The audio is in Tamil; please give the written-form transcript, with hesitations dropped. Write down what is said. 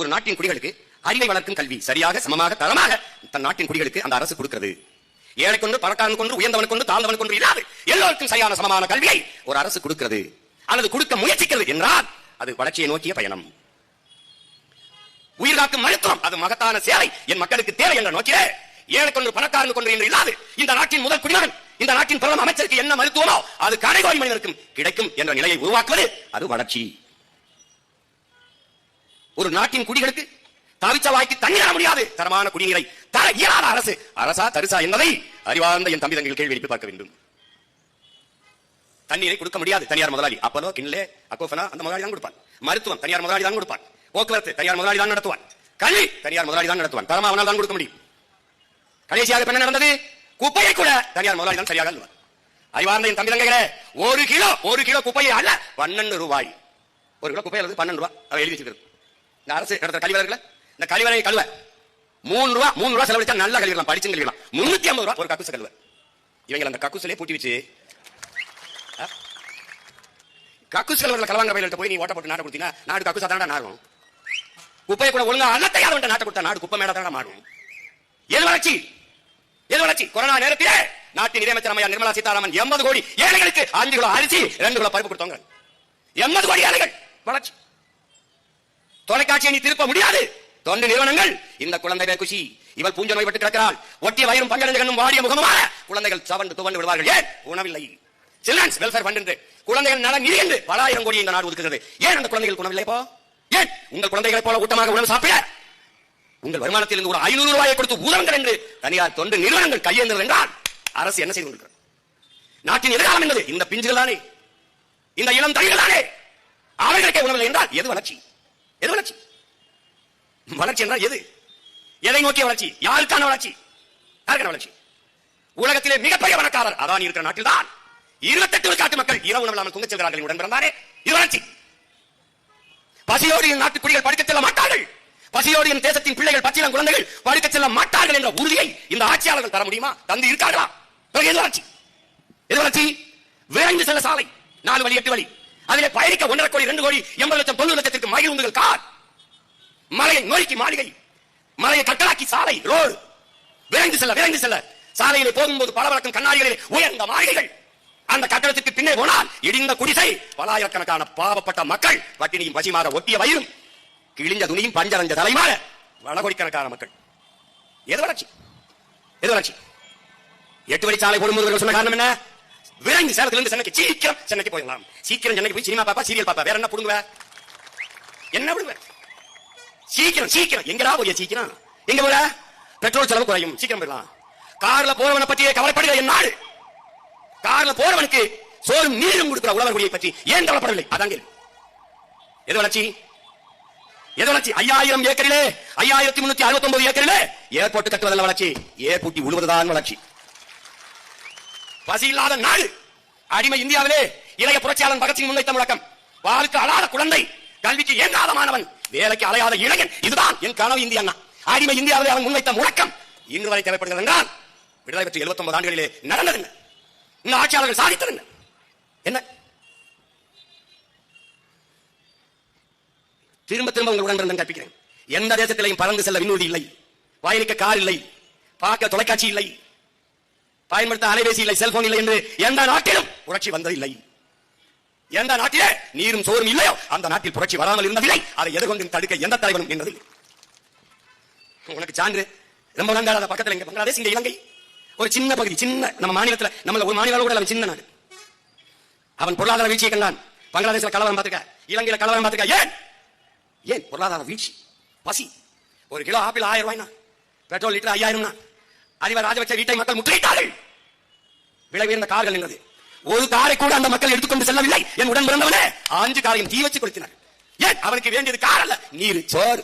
ஒரு நாட்டின் குடிகளுக்கு அறிவை வளர்க்கும் கல்வி சரியாக சமமாக தரமாக தன் நாட்டின் குடிகளுக்கு அந்த அரசு கொடுக்கிறது. ஏழை கொண்டு பணக்காரன் கொண்டு உயர்ந்தவன் கொண்டு தாழ்ந்தவன் கொண்டு இல்லாது எல்லோருக்கும் சரியான சமமான கல்வியை ஒரு அரசு கொடுக்கிறது அல்லது கொடுக்க முயற்சிக்கிறது என்றால் அது வளர்ச்சியை நோக்கிய பயணம். உயிர்காக்கும் மருத்துவம் அது மகத்தான சேவை, என் மக்களுக்கு தேவை என்ற நோக்கிலே ஏழை கொண்டு பணக்காரன் கொண்டு என்று இல்லாது இந்த நாட்டின் முதல் குடிமகன் இந்த நாட்டின் பிரதம அமைச்சருக்கு என்ன மருத்துவமோ அது கடைகோடி மனிதனுக்கும் கிடைக்கும் என்ற நிலையை உருவாக்குவது அது வளர்ச்சி. ஒரு நாட்டின் குடிகளுக்கு தவிச்ச வாய்க்கு தண்ணீர் முடியாது தரமான குடிநீரை தர இயலாத அரசு அரசா தரிசா என்பதை அறிவார்ந்த என் தம்பி தங்கள் கேள்வி எழுப்பி பார்க்க வேண்டும். தண்ணீரை கொடுக்க முடியாது தனியார் முதலாளி, அப்பலோ கிண்லே அக்கோஃபனா அந்த முதலாளி தான் கொடுப்பான். மருத்துவம் தனியார் முதலாளி தான் கொடுப்பான். போக்குவரத்து தனியார் முதலாளி தான் நடத்துவான். கல்வி தனியார் முதலாளி தான் நடத்துவான். தரமா அவனால் தான் கொடுக்க முடியும். கடைசியாக என்ன நடந்தது? குப்பையை கூட தனியார் முதலாளி தான் சரியாக அள்ளுவார். அறிவார்ந்த என் தம்பி தங்கைகளே, ஒரு கிலோ குப்பையை அல்ல 12 ரூபாய். ஒரு கிலோ குப்பை அல்லது 12 ரூபாய் அவ எழுதி வச்சிருக்கிறது. இந்த அரசு நடத்துற கழிவறைகளை இந்த கழிவறை கழுவ 3 ரூபாய் செலவழிச்சா நல்லா கழுவிடலாம், படிச்சு கழுவிடலாம். 350 ரூபாய் ஒரு கக்கூச கழுவ. இவங்க அந்த கக்கூசிலே பூட்டி வச்சு கக்கூஸ் கழுவரில் கலவாங்க பயில போய் நீ ஓட்ட போட்டு நாட்டை கொடுத்தீங்கன்னா நாடு கக்கூசா தானடா நாடும். குப்பையை கூட ஒழுங்கா அல்ல தயார் நாட்டை கொடுத்தா நாடு குப்பை மேடா தானடா மாறும். எது வளர்ச்சி? எது வளர்ச்சி? கொரோனா நேரத்திலே நாட்டின் நிதியமைச்சர் அம்மையார் நிர்மலா சீதாராமன் 80 கோடி ஏழைகளுக்கு 5 கிலோ அரிசி 2 கிலோ பருப்பு கொடுத்தாங்க. 80 கோடி ஏழைகள் வளர்ச்சி. தொலைக்காட்சியை நீ திருப்ப முடியாது. தொண்டு நிறுவனங்கள் இந்த குழந்தை குஷி இவள் பூஞ்ச நோய் பட்டு கிடக்கிறாள், ஒட்டிய வயிறும் பஞ்சடைந்த கண்ணும் வாடிய முகமாக குழந்தைகள் சவண்டு துவண்டு விடுவார்கள். ஏன்? உணவில்லை. சில்ட்ரன்ஸ் வெல்ஃபேர் ஃபண்ட் என்று குழந்தைகள் நல நிதி என்று பல ஆயிரம் கோடி இந்த நாடு ஒதுக்குகிறது. ஏன் அந்த குழந்தைகள் உணவில்லை? போ ஏன் உங்கள் குழந்தைகளை போல ஊட்டமாக உணவு சாப்பிட உங்கள் வருமானத்தில் இருந்து ஒரு 500 ரூபாயை கொடுத்து உதவுங்கள் என்று தனியார் தொண்டு நிறுவனங்கள் கையேந்தது என்றால் அரசு என்ன செய்து கொண்டிருக்கிறது? நாட்டின் எதிர்காலம் என்பது இந்த பிஞ்சுகள் தானே, இந்த இளம் தளிகள் தானே. அவர்களுக்கே உணவில்லை என்றால் எது வளர்ச்சி? எது வளர்ச்சி? வளர்ச்சி என்றால் எது? எதை நோக்கிய வளர்ச்சி? யாருக்கான வளர்ச்சி? யாருக்கான வளர்ச்சி? உலகத்திலே மிகப்பெரிய பணக்காரர் அதானி இருக்கிற நாட்டில் தான் 28 விழுக்காட்டு மக்கள் இரவு உணவு இல்லாமல் தூங்கச் செல்கிறார்கள். உடன் பிறந்தாரே இது வளர்ச்சி. பசியோடு நாட்டு குடிகள் படுக்கச் செல்ல மாட்டார்கள். பசியோடு என் தேசத்தின் பிள்ளைகள் பச்சிளம் குழந்தைகள் படுக்கச் செல்ல மாட்டார்கள் என்ற உறுதியை இந்த ஆட்சியாளர்கள் தர முடியுமா? தந்து இருக்கார்களா? எது வளர்ச்சி? எது வளர்ச்சி? விரைந்து செல்ல சாலை 4 வழி 8 வழி, அதிலே பயணிக்க 1.5 கோடி 2 கோடி 80 லட்சம் 90 லட்சத்திற்கு மகிழ்வுந்துகள் கார், மலையை நோக்கி மாளிகை, மலையை கட்டலாக்கி சாலை ரோடு, விரைந்து செல்ல சாலையிலே போகும்போது பலவழக்கம் கண்ணாடிகளில் உயர்ந்த மாளிகைகள், அந்த கட்டடத்திற்கு பின்னே போனால் இடிந்த குடிசை, பலாயிரக்கணக்கான பாவப்பட்ட மக்கள் பட்டினியும் பசிமாற ஒட்டிய வயிறும் கிழிஞ்ச துணியும் பஞ்சரஞ்ச தலைமாற வடகோடிக்கணக்கான மக்கள். எது வளர்ச்சி? எது வளர்ச்சி? 8 வழி சாலை போடும்போது சொன்ன காரணம் என்ன? விரைந்து சேலத்திலிருந்து சென்னைக்கு சீக்கிரம் சென்னைக்கு போயிடலாம். சீக்கிரம் சென்னைக்கு போய் சினிமா பாப்பா சீரியல் பாப்பா, வேற என்ன புடுங்குவ? என்ன விடுவ? சீக்கிரம் எங்கடா போய் சீக்கிரம் எங்க போற? பெட்ரோல் செலவு குறையும், சீக்கிரம் போயிடலாம். கார்ல போறவனை பற்றியே கவலைப்படுகிற என் நாடு, கார்ல போறவனுக்கு சோறும் நீரும் கொடுக்கிற உழவர்குடியை பற்றி ஏன் கவலைப்படவில்லை? அதாங்க எது வளர்ச்சி? எது வளர்ச்சி? 5000 ஏக்கரிலே 5369 ஏக்கரிலே ஏர்போர்ட் கட்டுவதல்ல வளர்ச்சி, ஏர்பூட்டி உழுவதுதான் வளர்ச்சி. பசி இல்லாத நாடு அடிமை இந்தியாவிலே இளைய புரட்சியாளன் பகத்சிங் முன்வைத்த முழக்கம், வாளுக்கு அழாத குழந்தை, கல்விக்கு ஏங்காத மாணவன், வேலைக்கு அலையாத இளைஞன், இதுதான் என் கனவு இந்திய அண்ணா. அடிமை இந்தியாவிலே அவன் முன்வைத்த முழக்கம் இன்று வரை தேவைப்படுகிறது என்றால் விடுதலை பெற்ற 79 ஆண்டுகளிலே நடந்தது என்ன? இந்த ஆட்சியாளர்கள் சாதித்தது என்ன? திரும்ப உங்களுடன் பிறந்த கற்பிக்கிறேன். எந்த தேசத்திலையும் பறந்து செல்ல விண்வெளி இல்லை, பயணிக்க கார் இல்லை, பார்க்க தொலைக்காட்சி இல்லை, பயன்படுத்த அலைபேசி இல்லை, செல்போன் இல்லை என்று எந்த நாட்டிலும் புரட்சி வந்ததில்லை. எந்த நாட்டிலே நீரும் சோறும் இல்லையோ அந்த நாட்டில் புரட்சி வராமல் இருந்ததில்லை. அதை எதிர்கொண்டு தடுக்க எந்த தலைவனும் இருந்ததில்லை. உனக்கு சான்று ரொம்ப நாள் பக்கத்தில் இங்க பங்களாதேஷ், இங்க இலங்கை, ஒரு சின்ன பகுதி, சின்ன நம்ம மாநிலத்தில், நம்ம ஒரு மாநிலம் கூட சின்ன நாடு. அவன் பொருளாதார வீழ்ச்சியை கண்டான். பங்களாதேஷ்ல கலவரம் பார்த்துக்க, இலங்கையில கலவரம் பார்த்துக்க. ஏன் பொருளாதார வீழ்ச்சி? பசி. ஒரு கிலோ ஆப்பிள் 1000 ரூபாய்னா, பெட்ரோல் லிட்டர் 5000. அதிபர் ராஜபக்சே வீட்டை மக்கள் முற்றுகையிட்டார்கள். விலை உயர்ந்த கார்கள் நின்றது. ஒரு காரை கூட அந்த மக்கள் எடுத்துக்கொண்டு செல்லவில்லை. என் உடன் பிறந்தவனே 5 காரையும் தீ வச்சு கொளுத்தினார். ஏன்? அவனுக்கு வேண்டியது கார் அல்ல, நீர், சோறு.